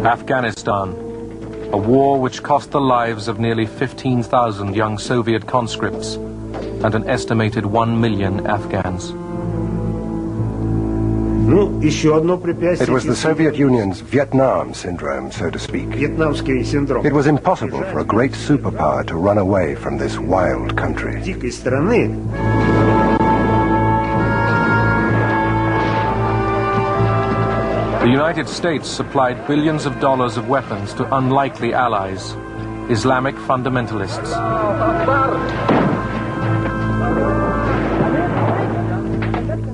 Afghanistan, a war which cost the lives of nearly 15,000 young Soviet conscripts and an estimated 1 million Afghans. It was the Soviet Union's Vietnam syndrome, so to speak. It was impossible for a great superpower to run away from this wild country. The United States supplied billions of dollars of weapons to unlikely allies, Islamic fundamentalists.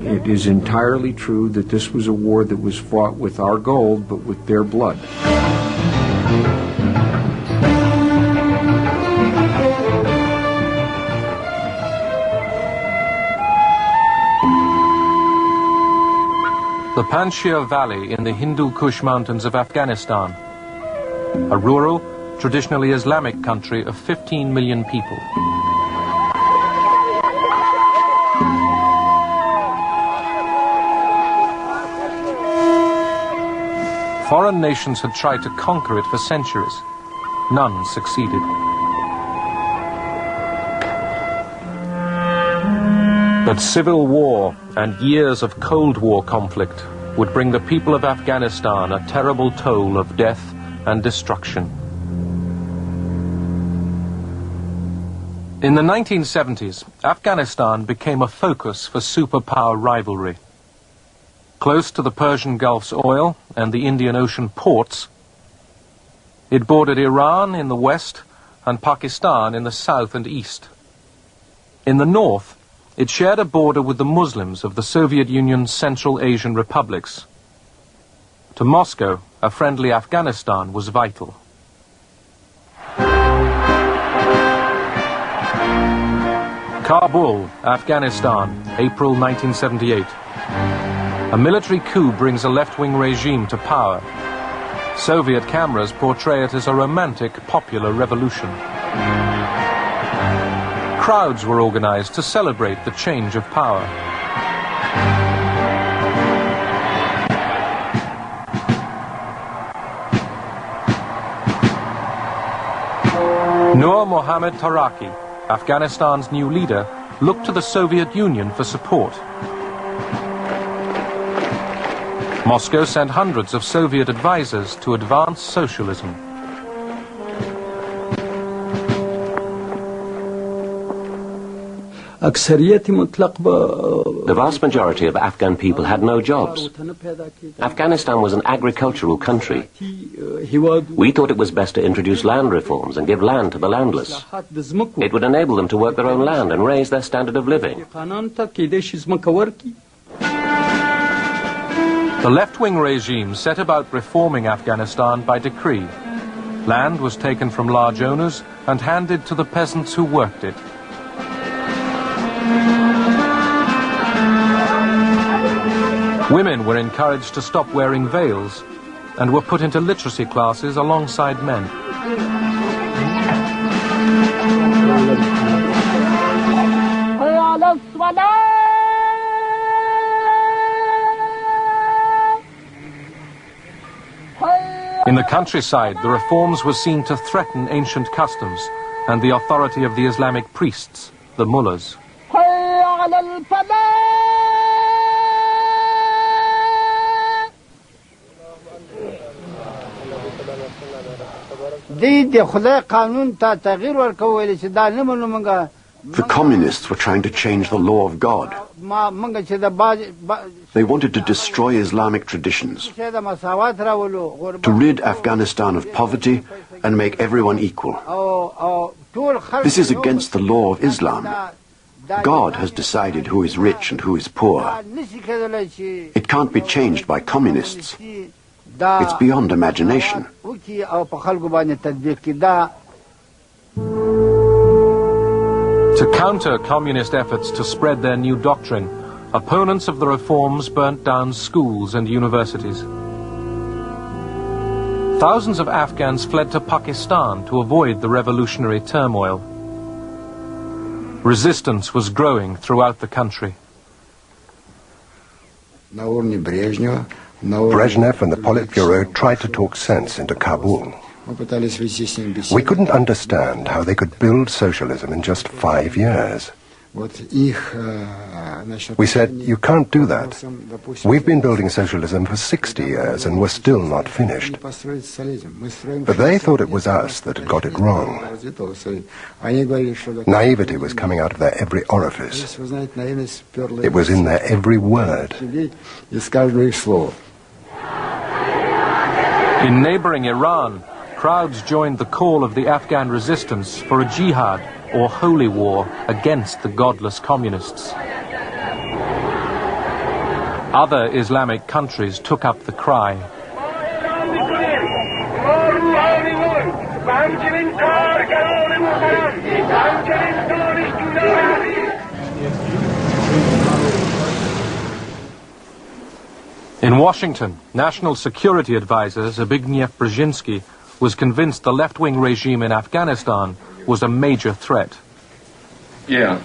It is entirely true that this was a war that was fought with our gold, but with their blood. The Panjshir Valley in the Hindu Kush Mountains of Afghanistan, a rural, traditionally Islamic country of 15 million people. Foreign nations had tried to conquer it for centuries. None succeeded. But civil war and years of Cold War conflict would bring the people of Afghanistan a terrible toll of death and destruction. In the 1970s, Afghanistan became a focus for superpower rivalry. Close to the Persian Gulf's oil and the Indian Ocean ports, it bordered Iran in the west and Pakistan in the south and east. In the north, it shared a border with the Muslims of the Soviet Union's Central Asian republics. To Moscow, a friendly Afghanistan was vital. Kabul, Afghanistan, April 1978. A military coup brings a left-wing regime to power. Soviet cameras portray it as a romantic, popular revolution. Crowds were organized to celebrate the change of power. Nur Mohammad Taraki, Afghanistan's new leader, looked to the Soviet Union for support. Moscow sent hundreds of Soviet advisors to advance socialism. The vast majority of Afghan people had no jobs. Afghanistan was an agricultural country. We thought it was best to introduce land reforms and give land to the landless. It would enable them to work their own land and raise their standard of living. The left-wing regime set about reforming Afghanistan by decree. Land was taken from large owners and handed to the peasants who worked it. Women were encouraged to stop wearing veils and were put into literacy classes alongside men. In the countryside, the reforms were seen to threaten ancient customs and the authority of the Islamic priests, the mullahs. The communists were trying to change the law of God. They wanted to destroy Islamic traditions, to rid Afghanistan of poverty and make everyone equal. This is against the law of Islam. God has decided who is rich and who is poor. It can't be changed by communists. It's beyond imagination. To counter communist efforts to spread their new doctrine, opponents of the reforms burnt down schools and universities. Thousands of Afghans fled to Pakistan to avoid the revolutionary turmoil. Resistance was growing throughout the country. Brezhnev and the Politburo tried to talk sense into Kabul. We couldn't understand how they could build socialism in just 5 years. We said, you can't do that. We've been building socialism for 60 years and we're still not finished. But they thought it was us that had got it wrong. Naivety was coming out of their every orifice. It was in their every word. In neighboring Iran, crowds joined the call of the Afghan resistance for a jihad, or holy war, against the godless communists. Other Islamic countries took up the cry. In Washington, National Security Advisor Zbigniew Brzezinski was convinced the left-wing regime in Afghanistan was a major threat. Yeah,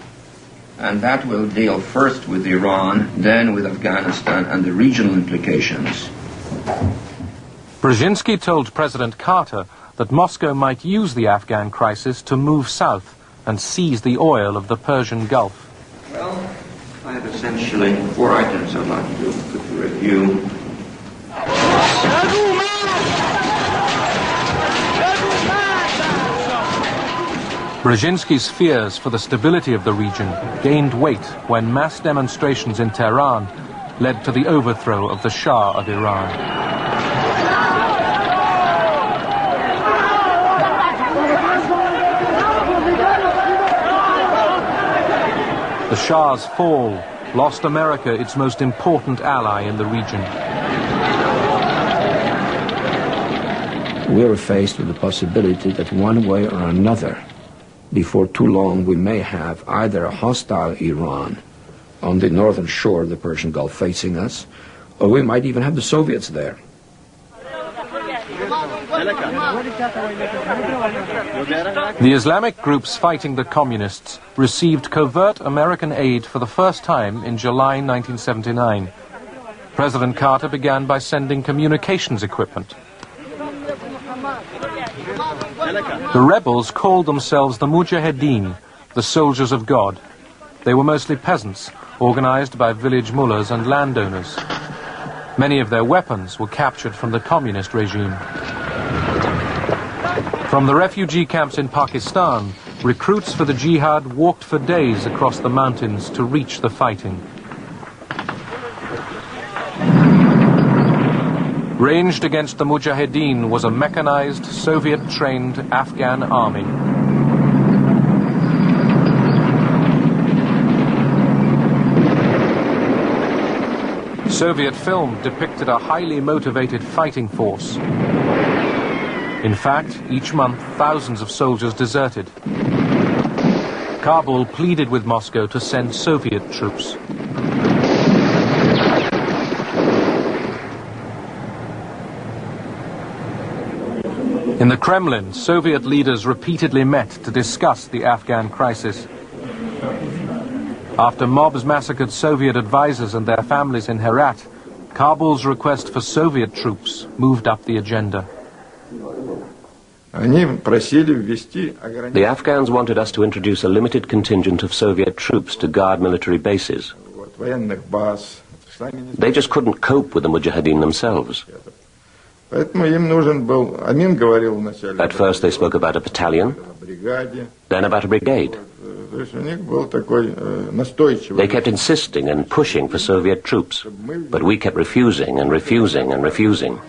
and that will deal first with Iran, then with Afghanistan and the regional implications. Brzezinski told President Carter that Moscow might use the Afghan crisis to move south and seize the oil of the Persian Gulf. Well, I have essentially 4 items I'd like to review. Brzezinski's fears for the stability of the region gained weight when mass demonstrations in Tehran led to the overthrow of the Shah of Iran. The Shah's fall lost America its most important ally in the region. We are faced with the possibility that one way or another, before too long, we may have either a hostile Iran on the northern shore of the Persian Gulf facing us, or we might even have the Soviets there. The Islamic groups fighting the communists received covert American aid for the first time in July 1979. President Carter began by sending communications equipment. The rebels called themselves the Mujahideen, the soldiers of God. They were mostly peasants, organized by village mullahs and landowners. Many of their weapons were captured from the communist regime. From the refugee camps in Pakistan, recruits for the jihad walked for days across the mountains to reach the fighting. Ranged against the Mujahideen was a mechanized, Soviet-trained Afghan army. Soviet film depicted a highly motivated fighting force. In fact, each month, thousands of soldiers deserted. Kabul pleaded with Moscow to send Soviet troops. In the Kremlin, Soviet leaders repeatedly met to discuss the Afghan crisis. After mobs massacred Soviet advisors and their families in Herat, Kabul's request for Soviet troops moved up the agenda. The Afghans wanted us to introduce a limited contingent of Soviet troops to guard military bases. They just couldn't cope with the Mujahideen themselves. At first they spoke about a battalion, then about a brigade. They kept insisting and pushing for Soviet troops, but we kept refusing and refusing and refusing.